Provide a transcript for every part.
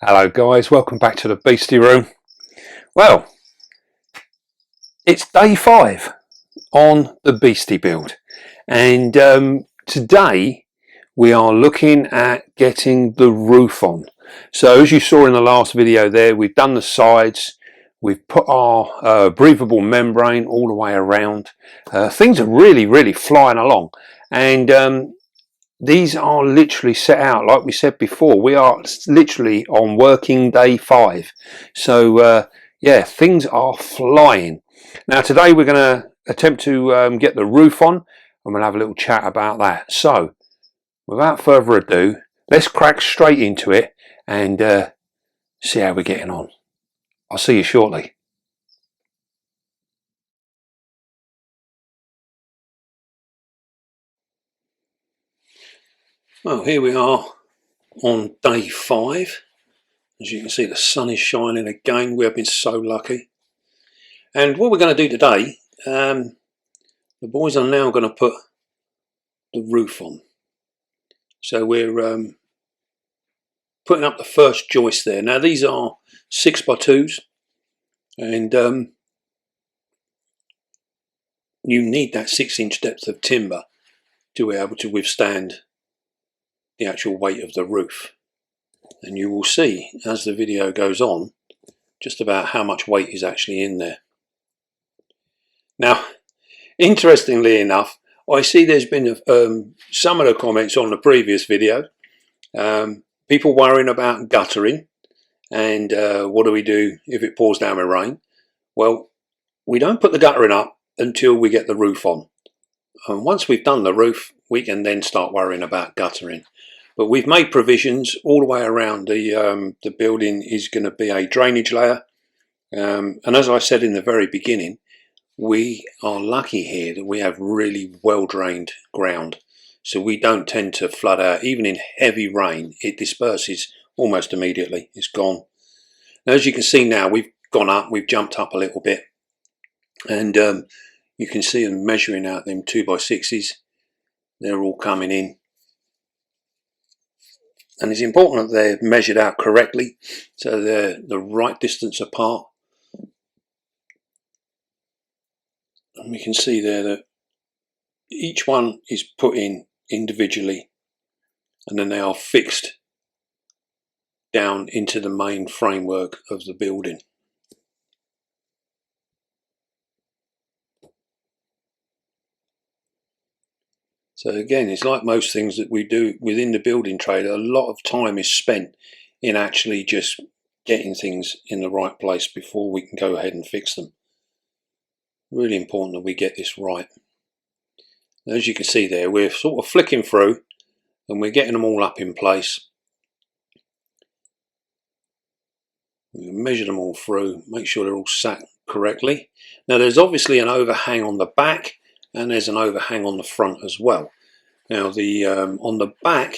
Hello guys, welcome back to the Beastie room. Well, it's day 5 on the Beastie build, and today we are looking at getting the roof on. So as you saw in the last video there, we've done the sides, we've put our breathable membrane all the way around. Things are really flying along, and these are literally set out, like we said before, we are literally on working day 5. So yeah, things are flying. Now today we're going to attempt to get the roof on, and we'll have a little chat about that. So without further ado, let's crack straight into it and see how we're getting on. I'll see you shortly. Well, here we are on day 5. As you can see, the sun is shining again. We have been so lucky. And what we're going to do today, the boys are now going to put the roof on. So we're putting up the first joist there. Now these are 6x2s, and you need that 6-inch depth of timber to be able to withstand the actual weight of the roof. And you will see as the video goes on just about how much weight is actually in there. Now, interestingly enough, I see there's been some of the comments on the previous video, people worrying about guttering and what do we do if it pours down with rain. Well, we don't put the guttering up until we get the roof on. And once we've done the roof, we can then start worrying about guttering. But we've made provisions all the way around. The building is going to be a drainage layer. And as I said in the very beginning, we are lucky here that we have really well drained ground. So we don't tend to flood out. Even in heavy rain, it disperses almost immediately. It's gone. Now, as you can see now, we've gone up, we've jumped up a little bit. And you can see them measuring out them 2x6s. They're all coming in. And it's important that they're measured out correctly, so they're the right distance apart. And we can see there that each one is put in individually, and then they are fixed down into the main framework of the building. So again, it's like most things that we do within the building trade, a lot of time is spent in actually just getting things in the right place before we can go ahead and fix them. Really important that we get this right. As you can see there, we're sort of flicking through and we're getting them all up in place. We measure them all through, make sure they're all sat correctly. Now there's obviously an overhang on the back and there's an overhang on the front as well. Now on the back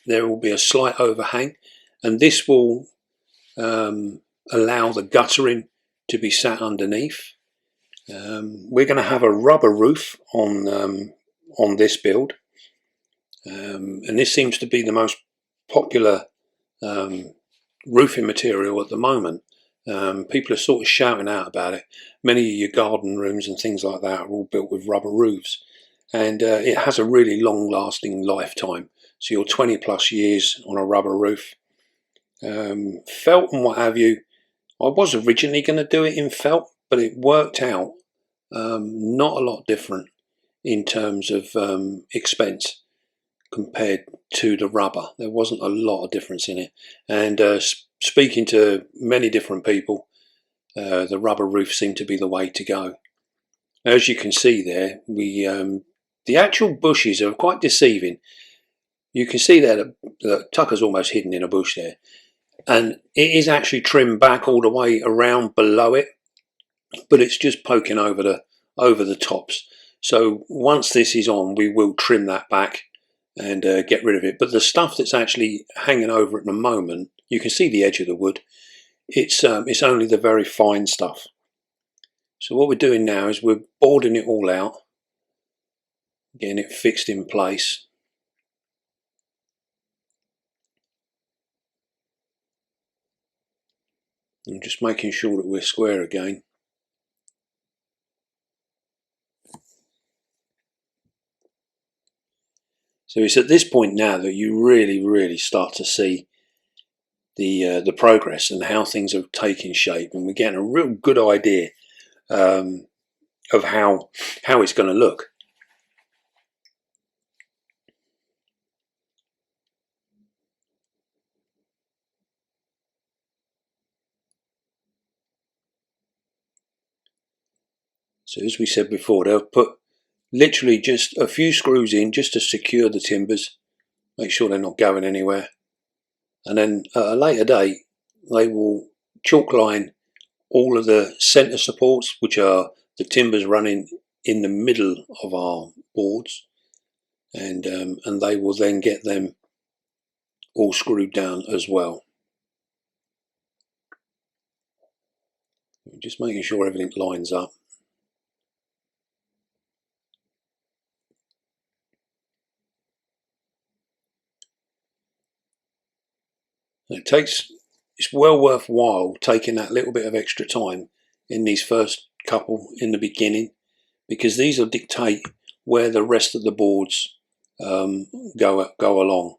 there will be a slight overhang, and this will allow the guttering to be sat underneath. We're going to have a rubber roof on this build, and this seems to be the most popular roofing material at the moment. People are sort of shouting out about it. Many of your garden rooms and things like that are all built with rubber roofs, and it has a really long lasting lifetime. So you're 20 plus years on a rubber roof. Felt and what have you, I was originally going to do it in felt, but it worked out not a lot different in terms of expense compared to the rubber. There wasn't a lot of difference in it, and speaking to many different people, the rubber roof seemed to be the way to go. As you can see there, the actual bushes are quite deceiving. You can see there that Tucker's almost hidden in a bush there, and it is actually trimmed back all the way around below it, but it's just poking over the tops. So once this is on, we will trim that back and get rid of it. But the stuff that's actually hanging over at the moment, you can see the edge of the wood. It's only the very fine stuff. So what we're doing now is we're boarding it all out, getting it fixed in place. And just making sure that we're square again. So it's at this point now that you really start to see the progress and how things are taking shape, and we're getting a real good idea of how it's going to look. So as we said before, they'll put literally just a few screws in just to secure the timbers, make sure they're not going anywhere, and then at a later date they will chalk line all of the centre supports, which are the timbers running in the middle of our boards, and they will then get them all screwed down as well. Just making sure everything lines up. It's well worthwhile taking that little bit of extra time in these first couple in the beginning, because these will dictate where the rest of the boards go along,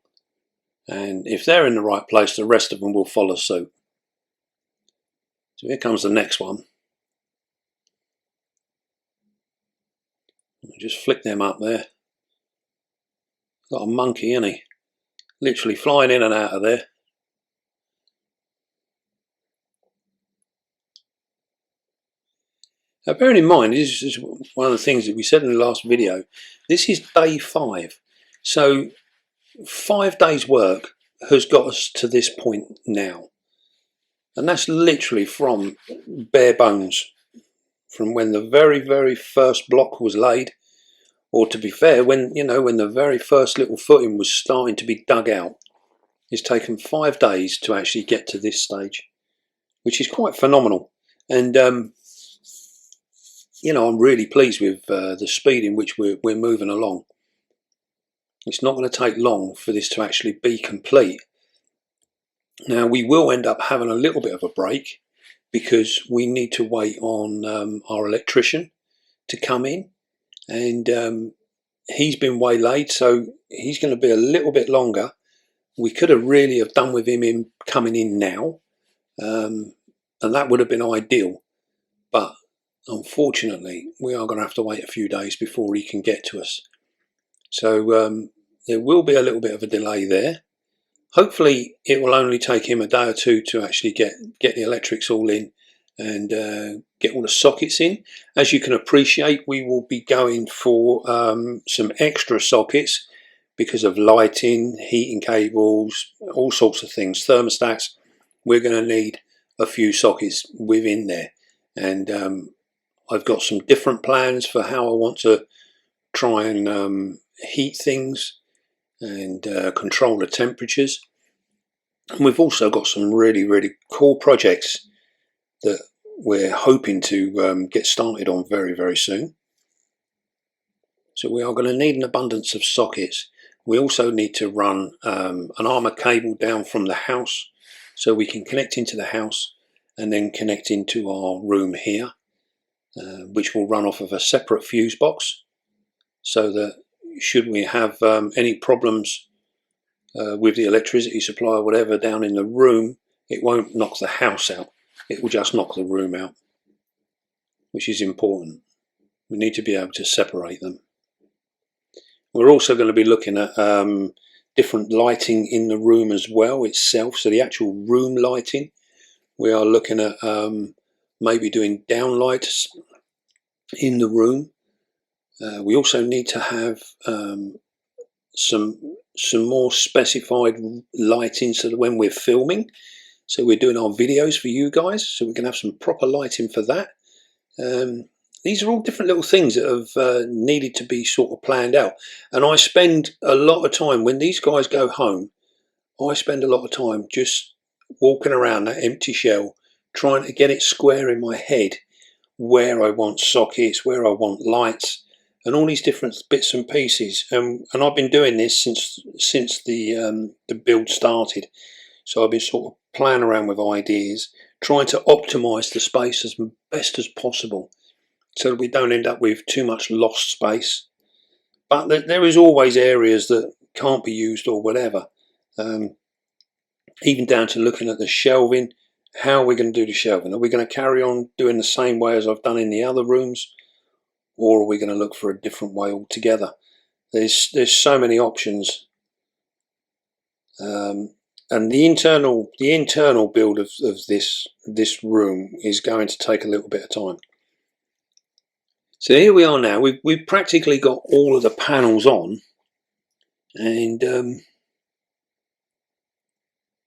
and if they're in the right place, the rest of them will follow suit. So here comes the next one. Just flick them up there. Got a monkey, isn't he? Literally flying in and out of there. Now, bearing in mind, this is one of the things that we said in the last video. This is day 5. So 5 days work has got us to this point now. And that's literally from bare bones, from when the very first block was laid, or to be fair, when the very first little footing was starting to be dug out. It's taken 5 days to actually get to this stage, which is quite phenomenal. And I'm really pleased with the speed in which we're moving along. It's not going to take long for this to actually be complete. Now, we will end up having a little bit of a break because we need to wait on our electrician to come in, and he's been waylaid, so he's going to be a little bit longer. We could have really have done with him coming in now, and that would have been ideal, but unfortunately we are going to have to wait a few days before he can get to us. So there will be a little bit of a delay there. Hopefully it will only take him a day or two to actually get the electrics all in and get all the sockets in. As you can appreciate, we will be going for some extra sockets because of lighting, heating cables, all sorts of things, thermostats. We're going to need a few sockets within there, and I've got some different plans for how I want to try and heat things and control the temperatures. And we've also got some really cool projects that we're hoping to get started on very soon. So we are going to need an abundance of sockets. We also need to run an armor cable down from the house so we can connect into the house and then connect into our room here, which will run off of a separate fuse box, so that should we have any problems with the electricity supply or whatever down in the room, it won't knock the house out, it will just knock the room out, which is important. We need to be able to separate them. We're also going to be looking at different lighting in the room as well itself, so the actual room lighting. We are looking at maybe doing downlights in the room. We also need to have some more specified lighting so that when we're filming, so we're doing our videos for you guys, so we can have some proper lighting for that. These are all different little things that have needed to be sort of planned out, and I spend a lot of time when these guys go home. I spend a lot of time just walking around that empty shell, trying to get it square in my head where I want sockets, where I want lights, and all these different bits and pieces. And I've been doing this since the build started. So I've been sort of playing around with ideas, trying to optimise the space as best as possible so that we don't end up with too much lost space. But there is always areas that can't be used or whatever. Even down to looking at the shelving. How are we going to do the shelving? Are we going to carry on doing the same way as I've done in the other rooms, or are we going to look for a different way altogether? There's so many options, and the internal build of this room is going to take a little bit of time. So here we are now. We've practically got all of the panels on, and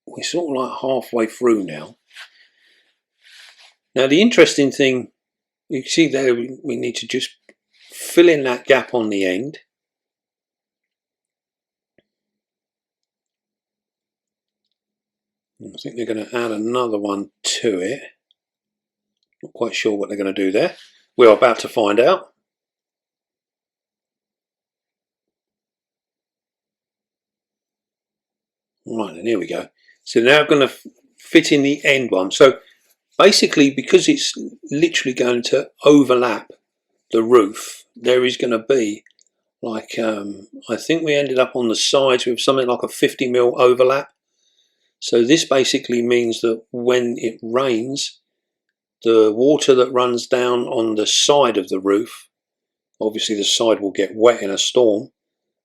we're sort of like halfway through now. Now the interesting thing, you can see there, we need to just fill in that gap on the end. I think they're going to add another one to it. Not quite sure what they're going to do there. We're about to find out. Right, and here we go. So now I'm going to fit in the end one. So basically, because it's literally going to overlap the roof, there is going to be like, I think we ended up on the sides with something like a 50mm overlap. So this basically means that when it rains, the water that runs down on the side of the roof, obviously the side will get wet in a storm,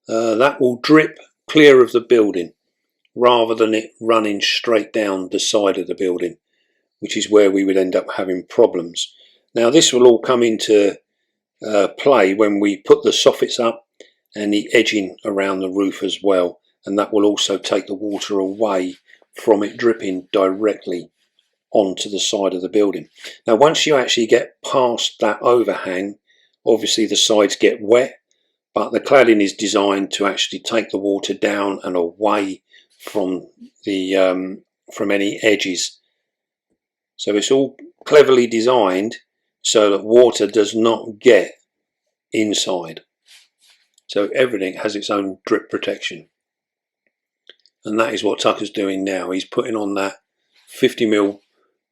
that will drip clear of the building rather than it running straight down the side of the building, which is where we would end up having problems. Now this will all come into play when we put the soffits up and the edging around the roof as well, and that will also take the water away from it dripping directly onto the side of the building. Now once you actually get past that overhang, obviously the sides get wet, but the cladding is designed to actually take the water down and away from the from any edges. So it's all cleverly designed so that water does not get inside. So everything has its own drip protection. And that is what Tucker's doing now. He's putting on that 50mm,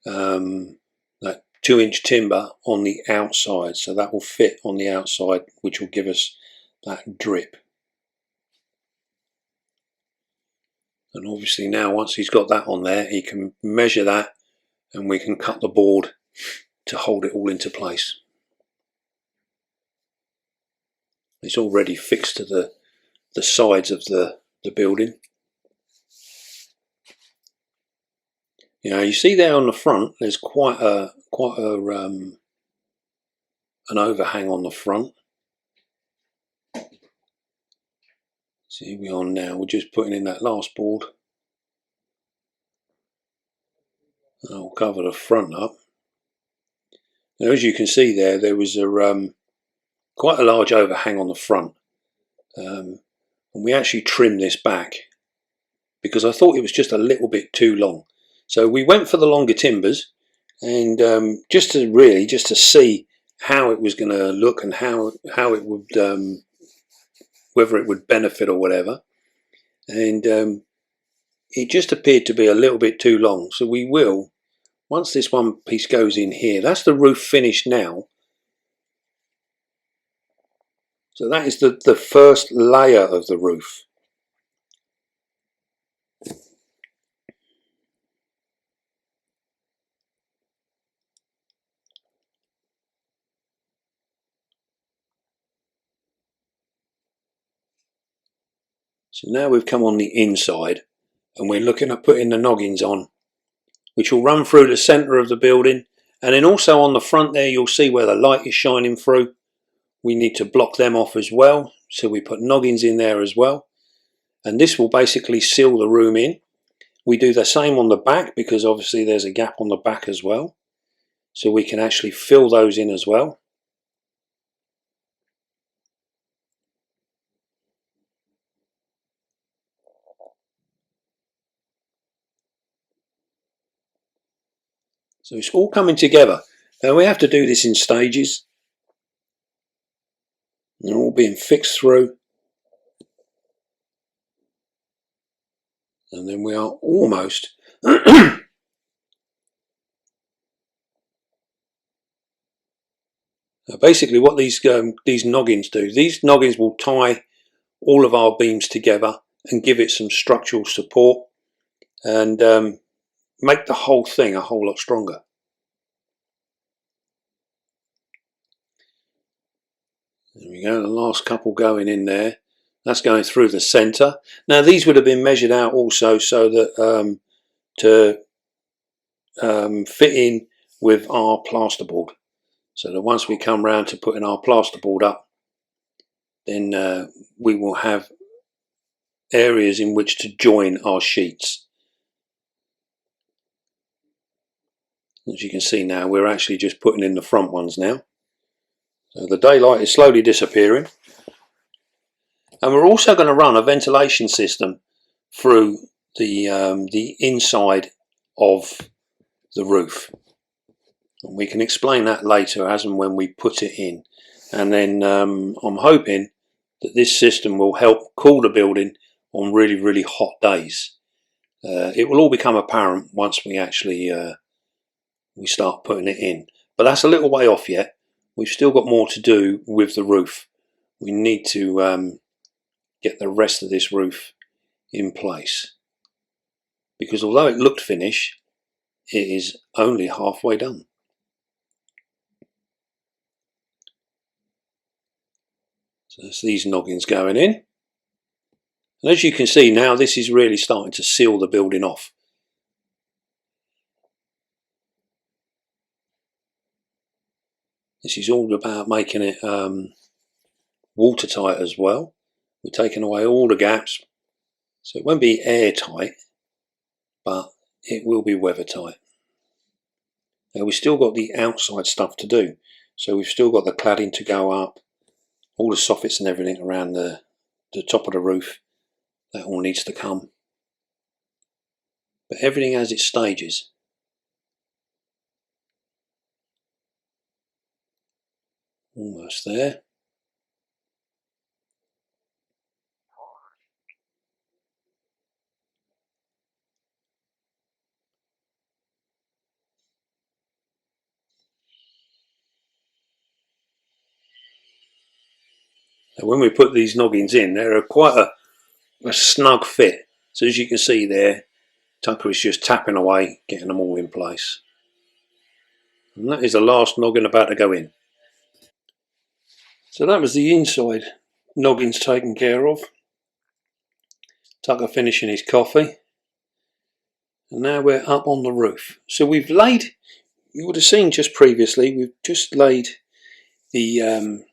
that 2-inch timber on the outside. So that will fit on the outside, which will give us that drip. And obviously now once he's got that on there, he can measure that and we can cut the board to hold it all into place. It's already fixed to the sides of the building. You know, you see there on the front, there's quite a an overhang on the front. So here we are now. We're just putting in that last board. I'll cover the front up. Now, as you can see there was a quite a large overhang on the front, and we actually trimmed this back because I thought it was just a little bit too long. So we went for the longer timbers, and just to see how it was going to look and how it would, whether it would benefit or whatever. And it just appeared to be a little bit too long. So we will, once this one piece goes in here, that's the roof finished now. So that is the first layer of the roof. So now we've come on the inside and we're looking at putting the noggins on, which will run through the centre of the building, and then also on the front there you'll see where the light is shining through. We need to block them off as well, so we put noggins in there as well, and this will basically seal the room in. We do the same on the back because obviously there's a gap on the back as well, so we can actually fill those in as well. So it's all coming together. Now we have to do this in stages. They're all being fixed through. And then we are almost Basically what these noggins do, these noggins will tie all of our beams together and give it some structural support and make the whole thing a whole lot stronger. There we go, the last couple going in there. That's going through the centre. Now these would have been measured out also so that to fit in with our plasterboard, so that once we come round to putting our plasterboard up, then we will have areas in which to join our sheets. As you can see now, we're actually just putting in the front ones now. So the daylight is slowly disappearing. And we're also going to run a ventilation system through the inside of the roof. And we can explain that later as and when we put it in. And then I'm hoping that this system will help cool the building on really, really hot days. It will all become apparent once we actually we start putting it in. But that's a little way off yet. We've still got more to do with the roof. We need to get the rest of this roof in place, because although it looked finished, it is only halfway done. So that's these noggins going in, and as you can see now, this is really starting to seal the building off. This is all about making it watertight as well. We're taking away all the gaps, so it won't be airtight, but it will be weather tight. Now we've still got the outside stuff to do, so we've still got the cladding to go up, all the soffits and everything around the top of the roof. That all needs to come, but everything has its stages. Almost there. And when we put these noggins in, they're quite a snug fit. So as you can see there, Tucker is just tapping away, getting them all in place. And that is the last noggin about to go in. So that was the inside noggins taken care of. Tucker finishing his coffee. And now we're up on the roof. So we've laid, you would have seen just previously, we've just laid the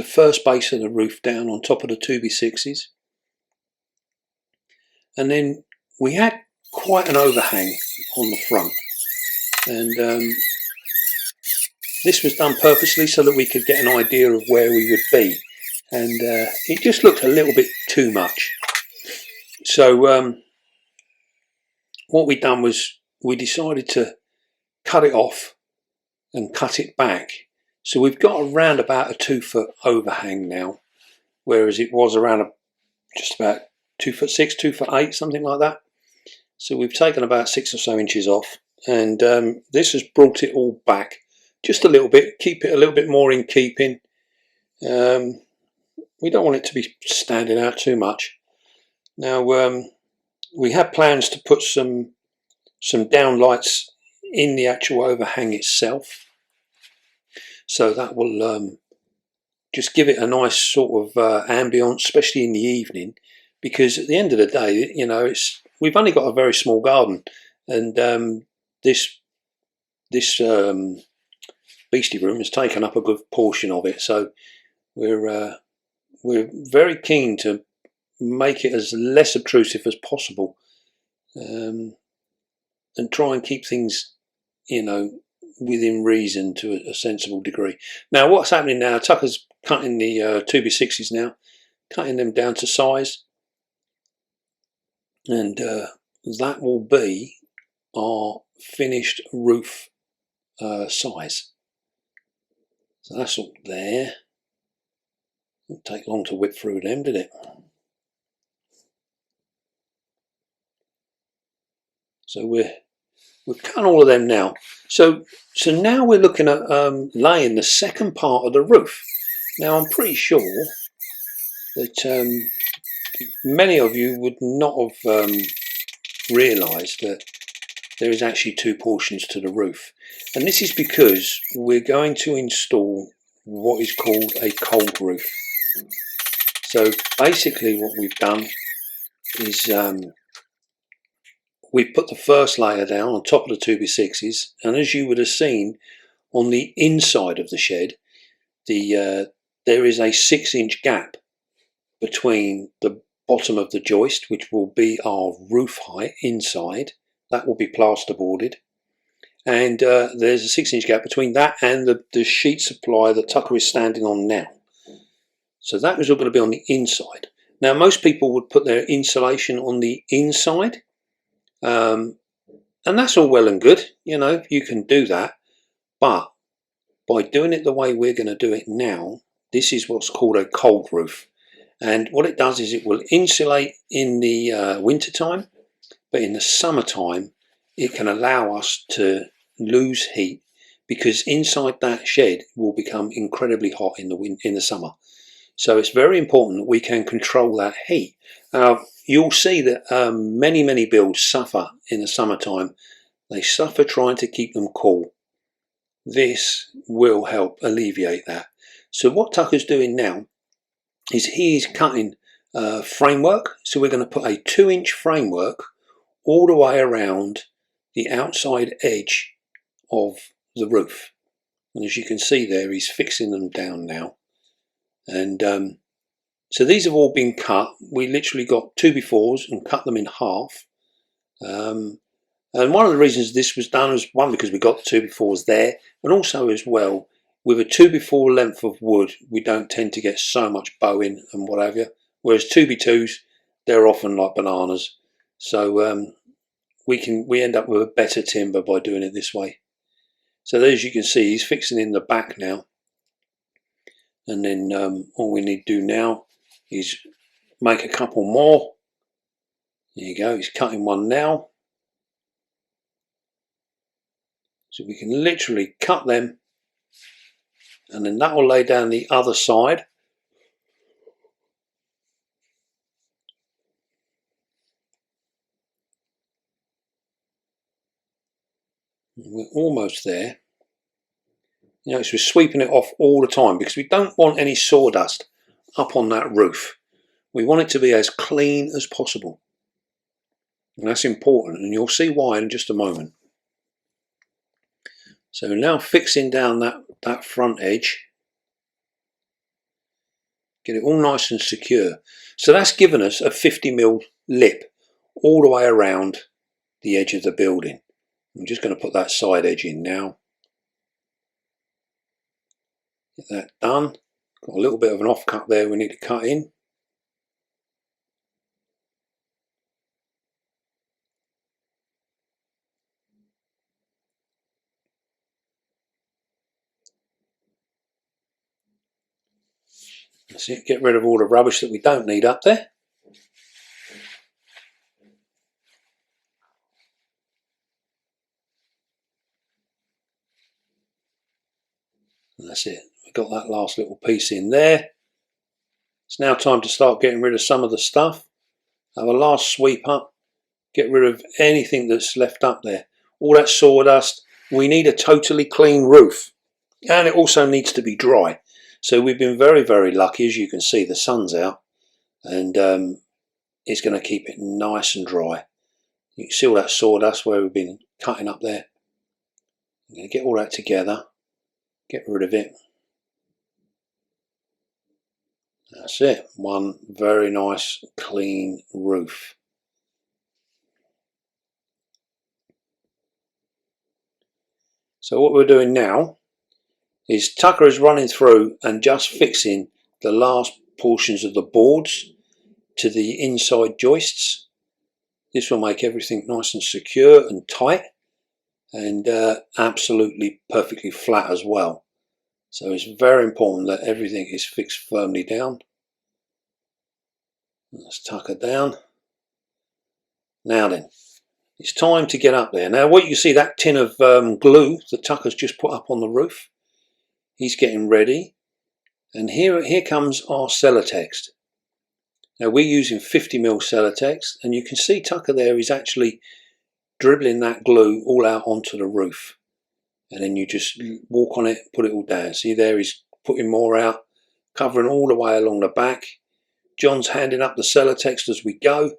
first base of the roof down on top of the 2x6s. And then we had quite an overhang on the front. And this was done purposely so that we could get an idea of where we would be. And it just looked a little bit too much. So what we done was we decided to cut it off and cut it back. So we've got around about a 2 foot overhang now, whereas it was around just about 2'6", 2'8", something like that. So we've taken about 6 or so inches off, and this has brought it all back just a little bit, keep it a little bit more in keeping. We don't want it to be standing out too much. Now we had plans to put some downlights in the actual overhang itself, so that will just give it a nice sort of ambience, especially in the evening, because at the end of the day, you know, we've only got a very small garden, and this Beastie room has taken up a good portion of it, so we're very keen to make it as less obtrusive as possible, and try and keep things, you know, within reason to a sensible degree. Now what's happening now, Tucker's cutting the 2x6s now, cutting them down to size, and that will be our finished roof size. So that's all there. Didn't take long to whip through them, did it? So we're We've cut all of them now. So now we're looking at laying the second part of the roof. Now I'm pretty sure that many of you would not have realised that there is actually two portions to the roof. And this is because we're going to install what is called a cold roof. So basically what we've done is we've put the first layer down on top of the 2x6s, and as you would have seen on the inside of the shed, there is a 6-inch gap between the bottom of the joist, which will be our roof height inside, that will be plasterboarded, and there's a 6-inch gap between that and the sheet supply that Tucker is standing on now. So that is all going to be on the inside. Now most people would put their insulation on the inside, and that's all well and good, you know, you can do that, but by doing it the way we're going to do it now, this is what's called a cold roof. And what it does is it will insulate in the winter time, but in the summertime it can allow us to lose heat, because inside that shed will become incredibly hot in the summer. So it's very important that we can control that heat. You'll see that many builds suffer in the summertime. They suffer trying to keep them cool. This will help alleviate that. So what Tucker's doing now is he's cutting framework. So we're going to put a 2-inch framework all the way around the outside edge of the roof. And as you can see there, he's fixing them down now. And so these have all been cut. We literally got 2x4s and cut them in half. And one of the reasons this was done was, one, because we got the 2x4s there, and also as well, with a 2x4 length of wood, we don't tend to get so much bowing and what have you. Whereas 2x2s, they're often like bananas. So we end up with a better timber by doing it this way. So as you can see, he's fixing in the back now. And then all we need to do now is make a couple more. There you go, he's cutting one now. So we can literally cut them, and then that will lay down the other side. We're almost there. You know, so we're sweeping it off all the time because we don't want any sawdust up on that roof. We want it to be as clean as possible. And that's important, and you'll see why in just a moment. So now fixing down that front edge. Get it all nice and secure. So that's given us a 50mm lip all the way around the edge of the building. I'm just going to put that side edge in now. Get that done. Got a little bit of an offcut there we need to cut in. That's it. Get rid of all the rubbish that we don't need up there. And that's it. We've got that last little piece in there. It's now time to start getting rid of some of the stuff. Have a last sweep up. Get rid of anything that's left up there. All that sawdust. We need a totally clean roof. And it also needs to be dry. So we've been very lucky. As you can see, the sun's out. And it's going to keep it nice and dry. You can see all that sawdust where we've been cutting up there. I'm going to get all that together. Get rid of it. That's it. One very nice clean roof. So what we're doing now is Tucker is running through and just fixing the last portions of the boards to the inside joists. This will make everything nice and secure and tight, and absolutely perfectly flat as well. So it's very important that everything is fixed firmly down. Let's tuck it down. Now then, It's time to get up there. Now what you see, that tin of glue that Tucker's just put up on the roof, he's getting ready. And here comes our Celotex. Now we're using 50mm Celotex, and you can see Tucker there is actually dribbling that glue all out onto the roof. And then you just walk on it, put it all down. See there, he's putting more out, covering all the way along the back. John's handing up the Celotex as we go.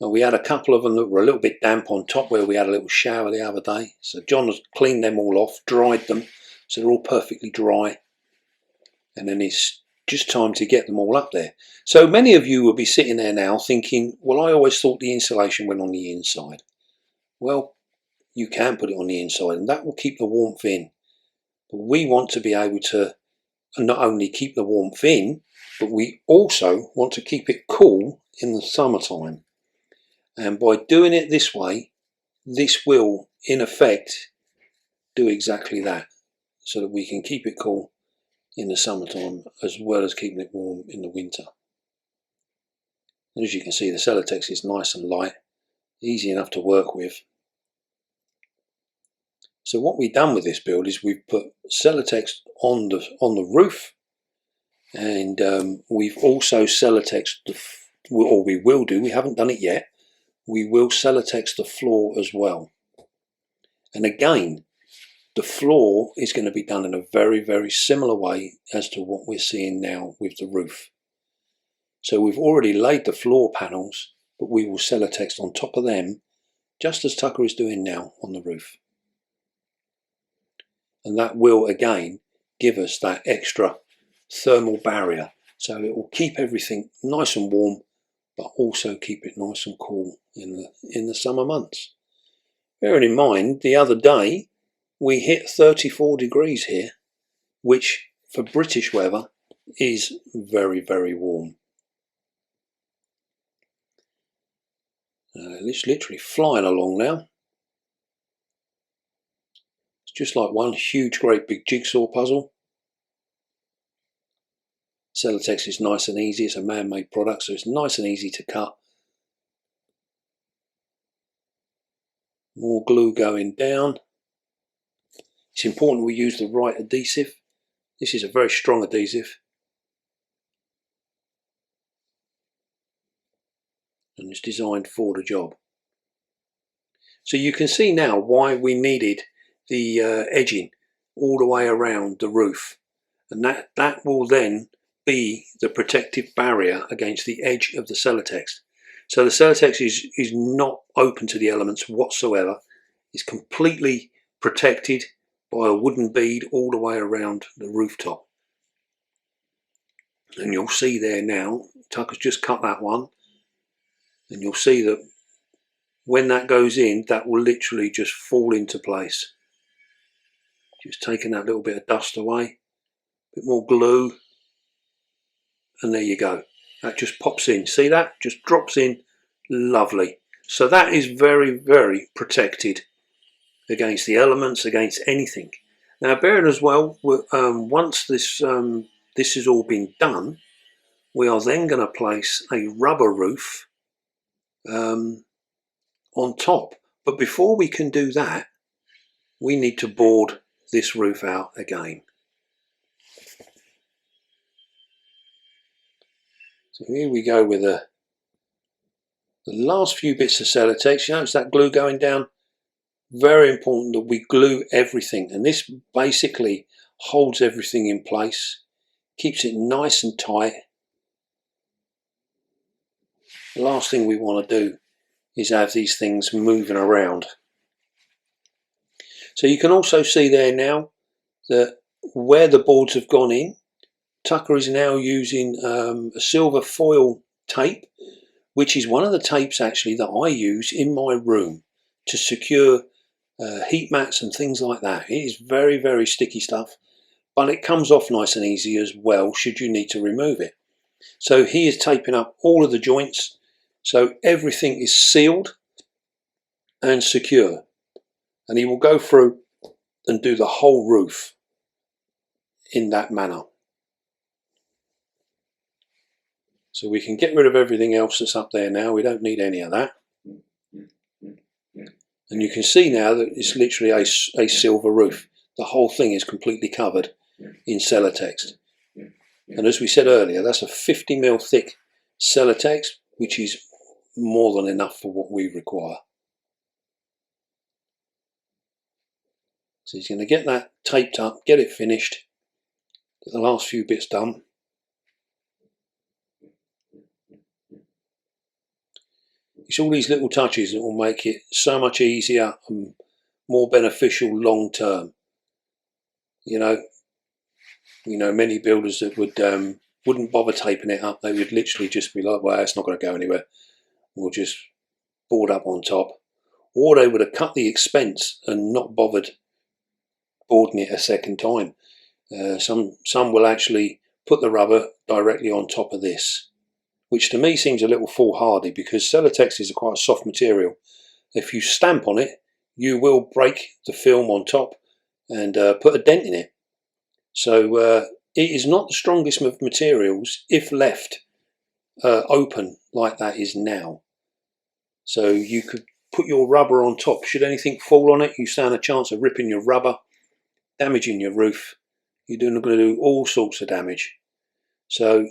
And we had a couple of them that were a little bit damp on top where we had a little shower the other day. So John has cleaned them all off, dried them, so they're all perfectly dry. And then it's just time to get them all up there. So many of you will be sitting there now thinking, well, I always thought the insulation went on the inside. Well, you can put it on the inside and that will keep the warmth in. But we want to be able to not only keep the warmth in, but we also want to keep it cool in the summertime. And by doing it this way, this will, in effect, do exactly that, so that we can keep it cool in the summertime as well as keeping it warm in the winter. And as you can see, the Celotex is nice and light, easy enough to work with. So what we've done with this build is we've put Celotex on the roof, and we've also Celotexed or we will do, we haven't done it yet, we will Celotex the floor as well. And again, the floor is going to be done in a very, very similar way as to what we're seeing now with the roof. So we've already laid the floor panels, but we will Celotex on top of them, just as Tucker is doing now on the roof. And that will again give us that extra thermal barrier. So it will keep everything nice and warm, but also keep it nice and cool in the summer months. Bearing in mind, the other day we hit 34 degrees here, which for British weather is very, very warm. It's literally flying along now. It's just like one huge, great big jigsaw puzzle. Celotex is nice and easy. It's a man-made product, so it's nice and easy to cut. More glue going down. It's important we use the right adhesive. This is a very strong adhesive. And it's designed for the job. So you can see now why we needed the edging all the way around the roof. And that will then be the protective barrier against the edge of the Celotex. So the Celotex is not open to the elements whatsoever. It's completely protected by a wooden bead all the way around the rooftop. And you'll see there now, Tucker's just cut that one. And you'll see that when that goes in, that will literally just fall into place. Just taking that little bit of dust away, a bit more glue, and there you go. That just pops in. See that? Just drops in. Lovely. So that is very, very protected against the elements, against anything. Now, bearing as well, once this has all been done, we are then going to place a rubber roof on top. But before we can do that, we need to board this roof out again. So here we go with the last few bits of Celotex. You notice that glue going down? Very important that we glue everything, and this basically holds everything in place, keeps it nice and tight. The last thing we want to do is have these things moving around. So you can also see there now that where the boards have gone in, Tucker is now using a silver foil tape, which is one of the tapes actually that I use in my room to secure heat mats and things like that. It is very, very sticky stuff, but it comes off nice and easy as well should you need to remove it. So he is taping up all of the joints, so everything is sealed and secure, and he will go through and do the whole roof in that manner. So we can get rid of everything else that's up there now. We don't need any of that. And you can see now that it's literally a silver roof. The whole thing is completely covered in Celotex. And as we said earlier, that's a 50mm thick Celotex, which is more than enough for what we require. So he's going to get that taped up, get it finished, get the last few bits done. It's all these little touches that will make it so much easier and more beneficial long term. You know, many builders that wouldn't bother taping it up. They would literally just be like, well, it's not going to go anywhere. We'll just board up on top. Or they would have cut the expense and not bothered boarding it a second time. Some will actually put the rubber directly on top of this, which to me seems a little foolhardy, because Celotex is quite a soft material. If you stamp on it, you will break the film on top and put a dent in it. So it is not the strongest of materials if left open like that is now. So you could put your rubber on top. Should anything fall on it, you stand a chance of ripping your rubber, damaging your roof. You're going to do all sorts of damage. So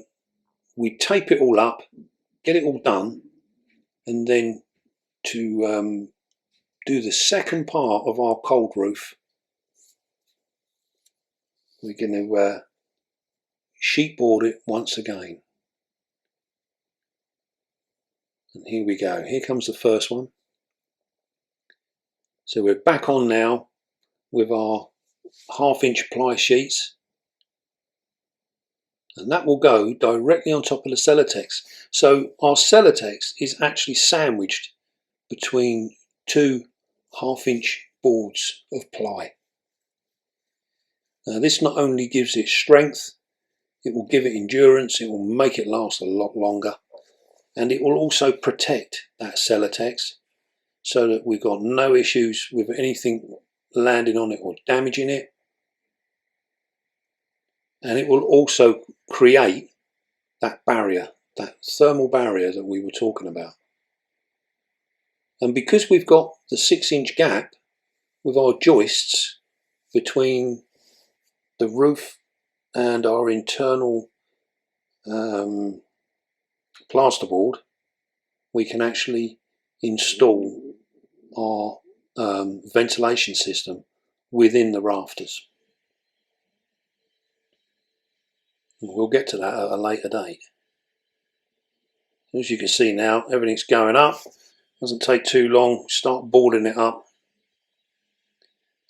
we tape it all up, get it all done, and then to do the second part of our cold roof, we're going to sheet board it once again. And here we go. Here comes the first one. So we're back on now with our 1/2-inch ply sheets, and that will go directly on top of the Celotex. So our Celotex is actually sandwiched between two 1/2-inch boards of ply. Now this not only gives it strength, it will give it endurance, it will make it last a lot longer, and it will also protect that Celotex so that we've got no issues with anything landing on it or damaging it. And it will also create that barrier, that thermal barrier that we were talking about. And because we've got the 6-inch gap with our joists between the roof and our internal plasterboard, we can actually install our ventilation system within the rafters. And we'll get to that at a later date. As you can see now, everything's going up. Doesn't take too long. Start boarding it up.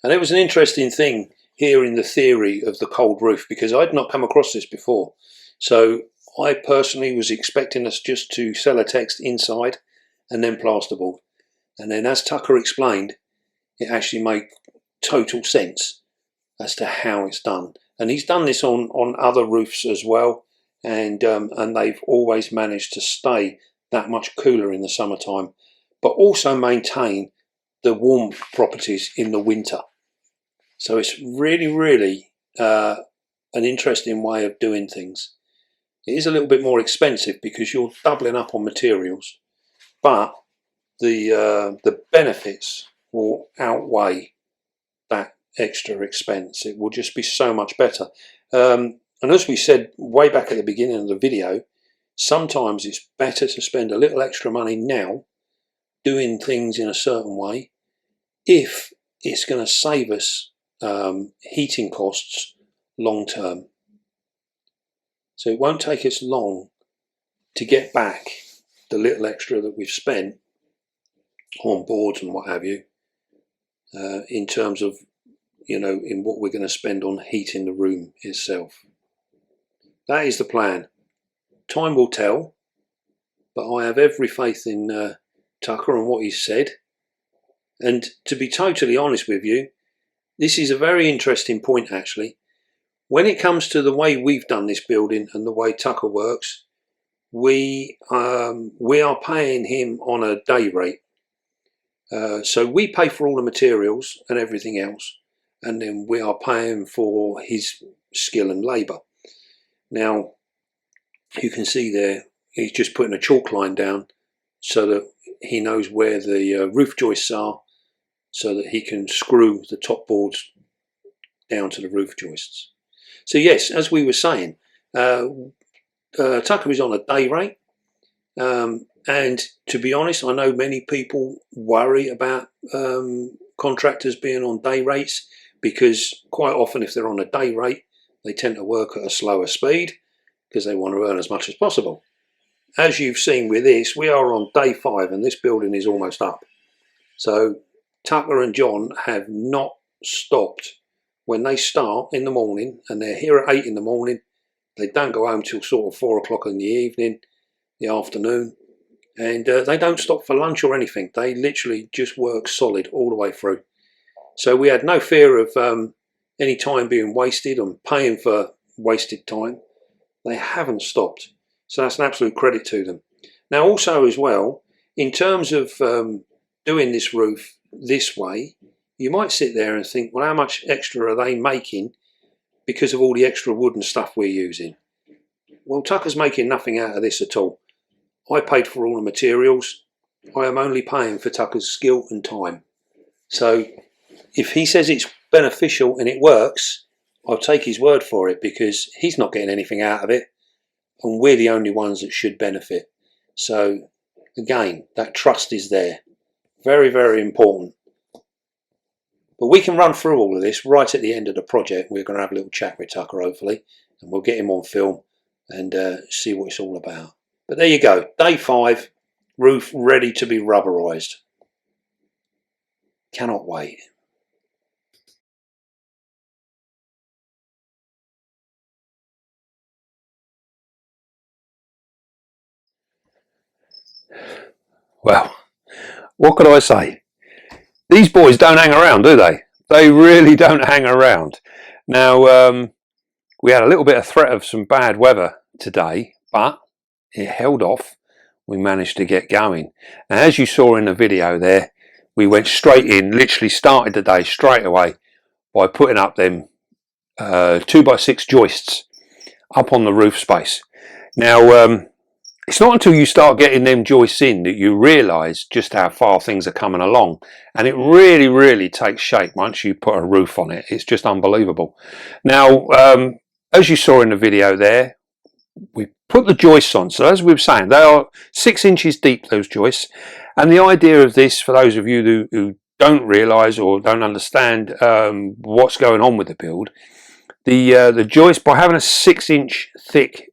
And it was an interesting thing hearing the theory of the cold roof, because I'd not come across this before. So I personally was expecting us just to Celotex inside and then plasterboard. And then as Tucker explained, it actually made total sense as to how it's done. And he's done this on other roofs as well, and they've always managed to stay that much cooler in the summertime, but also maintain the warm properties in the winter. So it's really an interesting way of doing things. It is a little bit more expensive because you're doubling up on materials, but the benefits will outweigh that extra expense. It will just be so much better. And as we said way back at the beginning of the video, sometimes it's better to spend a little extra money now doing things in a certain way if it's going to save us heating costs long term. So it won't take us long to get back the little extra that we've spent on boards and what have you, in terms of, in what we're going to spend on heating the room itself. That is the plan. Time will tell, but I have every faith in Tucker and what he's said. And to be totally honest with you, this is a very interesting point actually. When it comes to the way we've done this building and the way Tucker works, we are paying him on a day rate. So we pay for all the materials and everything else, and then we are paying for his skill and labour. Now, you can see there, he's just putting a chalk line down so that he knows where the roof joists are so that he can screw the top boards down to the roof joists. So yes, as we were saying, Tucker is on a day rate, and to be honest, I know many people worry about contractors being on day rates, because quite often if they're on a day rate, they tend to work at a slower speed because they want to earn as much as possible. As you've seen with this, we are on day 5 and this building is almost up. So Tucker and John have not stopped. When they start in the morning and they're here at 8 in the morning, they don't go home till sort of 4 o'clock in the evening, the afternoon, and they don't stop for lunch or anything. They literally just work solid all the way through. So we had no fear of any time being wasted and paying for wasted time. They haven't stopped. So that's an absolute credit to them. Now also as well, in terms of doing this roof this way, you might sit there and think, well, how much extra are they making because of all the extra wood and stuff we're using? Well, Tucker's making nothing out of this at all. I paid for all the materials. I am only paying for Tucker's skill and time. So if he says it's beneficial and it works, I'll take his word for it, because he's not getting anything out of it and we're the only ones that should benefit. So again, that trust is there. Very, very important. But we can run through all of this right at the end of the project. We're going to have a little chat with Tucker, hopefully, and we'll get him on film and see what it's all about. But there you go, day 5, roof ready to be rubberised. Cannot wait. Well, what could I say? These boys don't hang around, do they? They really don't hang around. Now, we had a little bit of threat of some bad weather today, but it held off. We managed to get going. And as you saw in the video there, we went straight in, literally started the day straight away by putting up them 2x6 joists up on the roof space. Now, it's not until you start getting them joists in that you realise just how far things are coming along, and it really, really takes shape once you put a roof on it. It's just unbelievable. Now, as you saw in the video there, we put the joists on. So as we were saying, they are 6 inches deep, those joists, and the idea of this, for those of you who don't realise or don't understand what's going on with the build, the joist, by having a 6-inch thick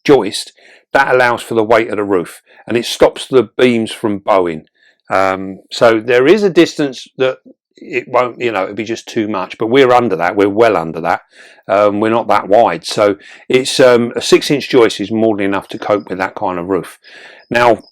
joist, that allows for the weight of the roof and it stops the beams from bowing. So there is a distance that it won't, it'd be just too much, but we're under that. We're well under that. We're not that wide, so it's a 6-inch joist is more than enough to cope with that kind of roof. Now,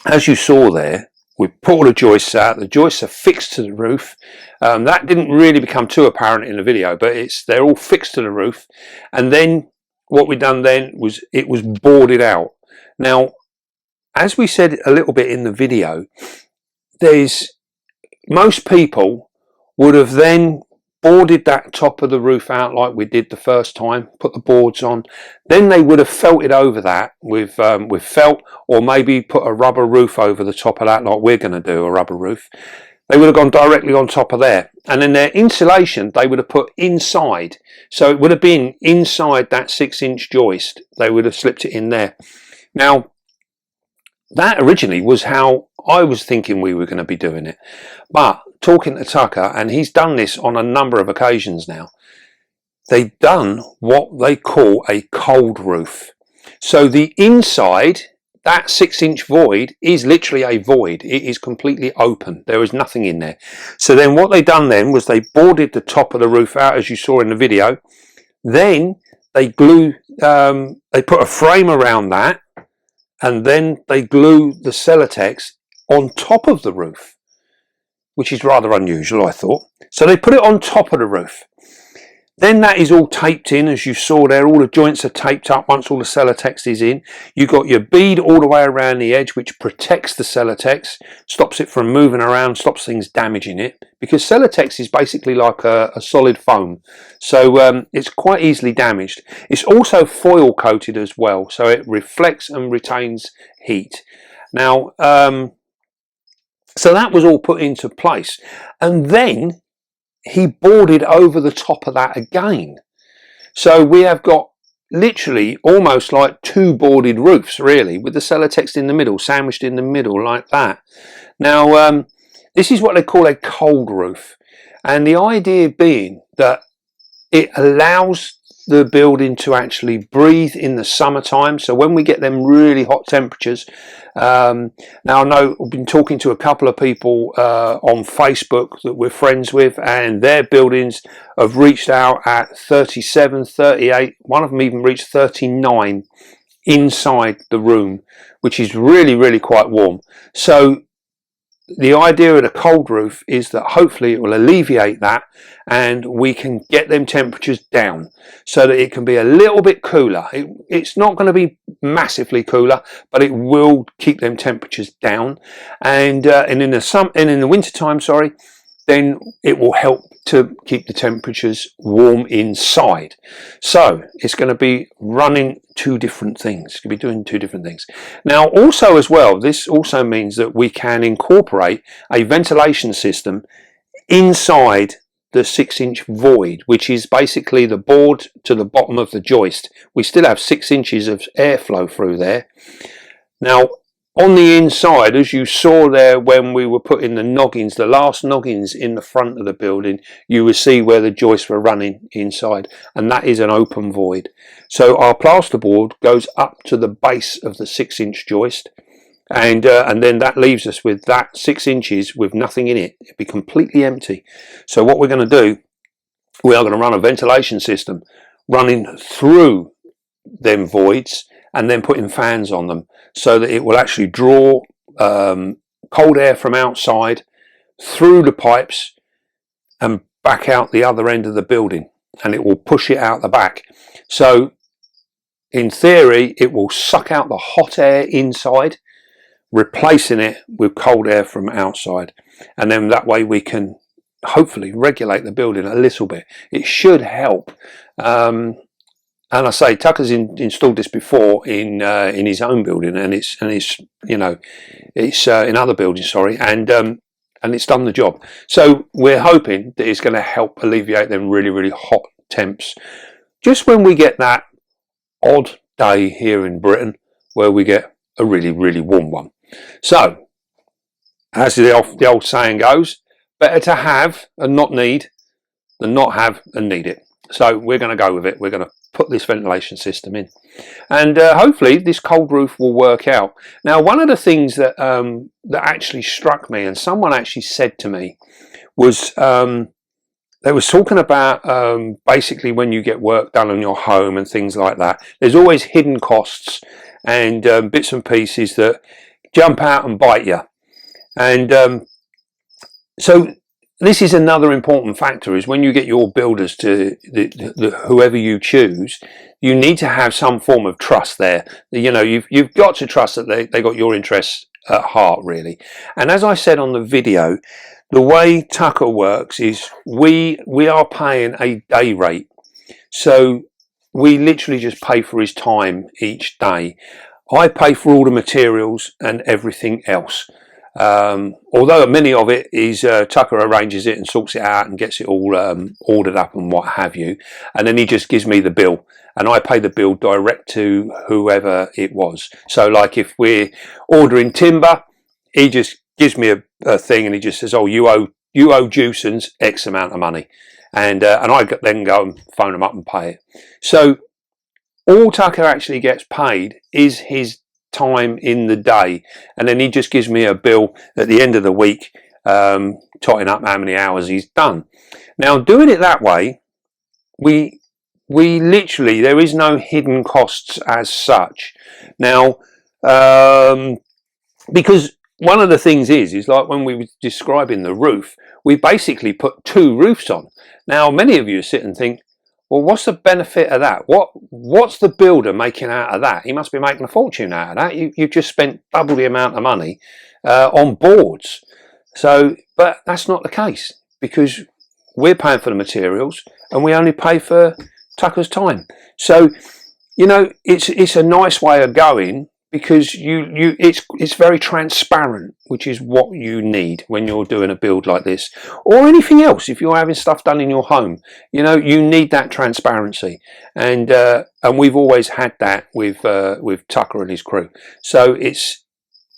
as you saw there, we put all the joists out. The joists are fixed to the roof. That didn't really become too apparent in the video, but they're all fixed to the roof. And then what we done then was it was boarded out. Now, as we said a little bit in the video, most people would have then boarded that top of the roof out like we did the first time, put the boards on, then they would have felted over that with felt, or maybe put a rubber roof over the top of that like we're going to do, a rubber roof. They would have gone directly on top of there, and then their insulation they would have put inside, so it would have been inside that 6-inch joist. They would have slipped it in there. Now, that originally was how I was thinking we were going to be doing it, but talking to Tucker, and he's done this on a number of occasions now, they've done what they call a cold roof. So the inside, that 6-inch void, is literally a void. It is completely open. There is nothing in there. So then what they done then was they boarded the top of the roof out, as you saw in the video. Then they they put a frame around that, and then they glue the Celotex on top of the roof, which is rather unusual, I thought. So they put it on top of the roof. Then that is all taped in, as you saw there. All the joints are taped up once all the Celotex is in. You've got your bead all the way around the edge, which protects the Celotex, stops it from moving around, stops things damaging it, because Celotex is basically like a solid foam, so it's quite easily damaged. It's also foil coated as well, so it reflects and retains heat. Now, So that was all put into place. And then he boarded over the top of that again. So we have got literally almost like two boarded roofs, really, with the Celotex in the middle, sandwiched in the middle like that. Now, this is what they call a cold roof. And the idea being that it allows the building to actually breathe in the summertime. So when we get them really hot temperatures, now I know I've been talking to a couple of people on Facebook that we're friends with, and their buildings have reached out at 37, 38. One of them even reached 39 inside the room, which is really, really quite warm. So the idea of the cold roof is that hopefully it will alleviate that, and we can get them temperatures down so that it can be a little bit cooler. It's not going to be massively cooler, but it will keep them temperatures down. And in the winter time, sorry, then it will help to keep the temperatures warm inside. So it's going to be running two different things. It's going to be doing two different things. Now, also as well, this also means that we can incorporate a ventilation system inside the 6-inch void, which is basically the board to the bottom of the joist. We still have 6 inches of airflow through there. Now, on the inside, as you saw there when we were putting the noggins, the last noggins in the front of the building, you will see where the joists were running inside, and that is an open void. So our plasterboard goes up to the base of the 6-inch joist, and then that leaves us with that 6 inches with nothing in it. It'd be completely empty. So what we're going to do, we are going to run a ventilation system running through them voids and then putting fans on them so that it will actually draw cold air from outside through the pipes and back out the other end of the building, and it will push it out the back. So in theory it will suck out the hot air inside, replacing it with cold air from outside, and then that way we can hopefully regulate the building a little bit. It should help. And I say Tucker's installed this before in his own building, and it's you know, it's in other buildings, sorry, and it's done the job. So we're hoping that it's going to help alleviate them really, really hot temps. Just when we get that odd day here in Britain where we get a really, really warm one. So, as the old saying goes, better to have and not need than not have and need it. So we're going to go with it. We're going to put this ventilation system in, and hopefully this cold roof will work out. Now, one of the things that that actually struck me, and someone actually said to me, was they was talking about basically when you get work done on your home and things like that, there's always hidden costs and bits and pieces that jump out and bite you. And so this is another important factor, is when you get your builders to whoever you choose, you need to have some form of trust there. You know, you've got to trust that they got your interests at heart, really. And as I said on the video, the way Tucker works is we are paying a day rate. So we literally just pay for his time each day. I pay for all the materials and everything else. Although many of it is Tucker arranges it and sorts it out and gets it all ordered up and what have you, and then he just gives me the bill and I pay the bill direct to whoever it was. So like if we're ordering timber, he just gives me a thing and he just says, oh, you owe Juicens X amount of money, and I then go and phone them up and pay it. So all Tucker actually gets paid is his time in the day, and then he just gives me a bill at the end of the week, totting up how many hours he's done. Now, doing it that way, we literally, there is no hidden costs as such. Now, because one of the things is like when we were describing the roof, we basically put two roofs on. Now, many of you sit and think, well, what's the benefit of that? What's the builder making out of that? He must be making a fortune out of that. You've just spent double the amount of money on boards. So, but that's not the case, because we're paying for the materials and we only pay for Tucker's time. So, you know, it's a nice way of going, because it's very transparent, which is what you need when you're doing a build like this, or anything else. If you're having stuff done in your home, you know, you need that transparency, and we've always had that with Tucker and his crew. So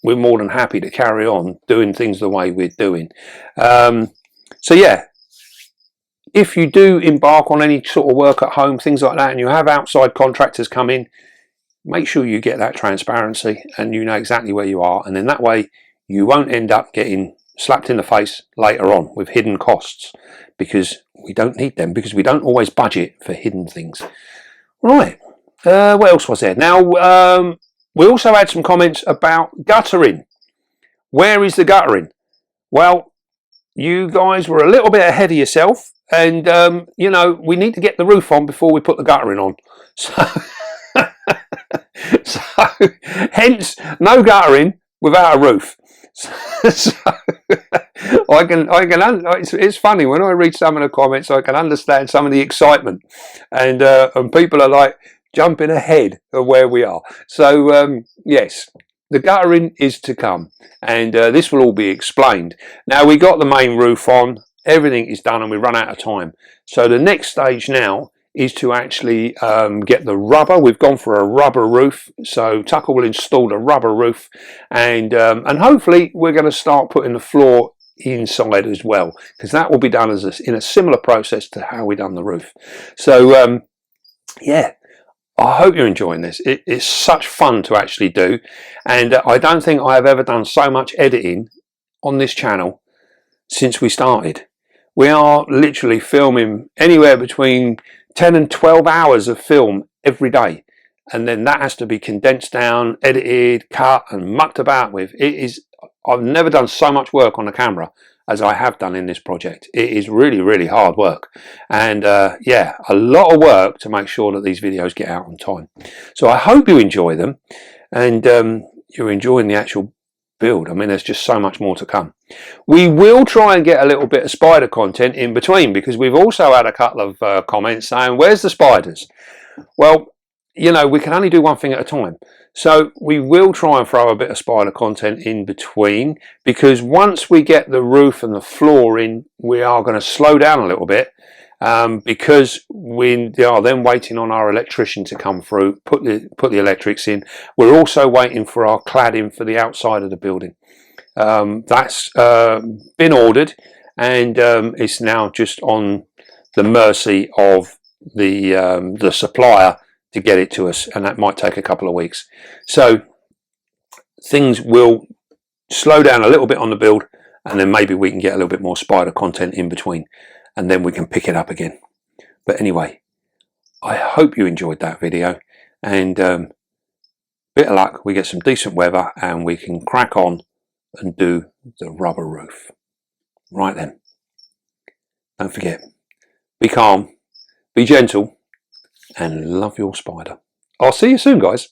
we're more than happy to carry on doing things the way we're doing. So yeah, if you do embark on any sort of work at home, things like that, and you have outside contractors come in, make sure you get that transparency and you know exactly where you are, and then that way you won't end up getting slapped in the face later on with hidden costs, because we don't need them, because we don't always budget for hidden things. Right, what else was there? Now, we also had some comments about guttering. Where is the guttering? Well, you guys were a little bit ahead of yourself, and you know, we need to get the roof on before we put the guttering on. So hence no guttering without a roof. So it's funny when I read some of the comments, I can understand some of the excitement, and people are like jumping ahead of where we are. So yes, the guttering is to come, and this will all be explained. Now, we got the main roof on, everything is done, and we run out of time. So the next stage now is to actually get the rubber. We've gone for a rubber roof, so Tucker will install the rubber roof, and hopefully we're going to start putting the floor inside as well, because that will be done in a similar process to how we done the roof. So yeah, I hope you're enjoying this. It's such fun to actually do, and I don't think I have ever done so much editing on this channel since we started. We are literally filming anywhere between 10 and 12 hours of film every day, and then that has to be condensed down, edited, cut and mucked about with. I've never done so much work on the camera as I have done in this project. It is really, really hard work, and yeah, a lot of work to make sure that these videos get out on time. So I hope you enjoy them, and you're enjoying the actual build. I mean, there's just so much more to come. We will try and get a little bit of spider content in between, because we've also had a couple of comments saying, where's the spiders? Well, you know, we can only do one thing at a time, so we will try and throw a bit of spider content in between, because once we get the roof and the floor in, we are going to slow down a little bit, because we are then waiting on our electrician to come through, put the electrics in. We're also waiting for our cladding for the outside of the building. That's been ordered, and it's now just on the mercy of the supplier to get it to us, and that might take a couple of weeks. So things will slow down a little bit on the build, and then maybe we can get a little bit more spider content in between, and then we can pick it up again. But anyway, I hope you enjoyed that video, and bit of luck, we get some decent weather and we can crack on and do the rubber roof. Right then, don't forget, be calm, be gentle, and love your spider. I'll see you soon, guys.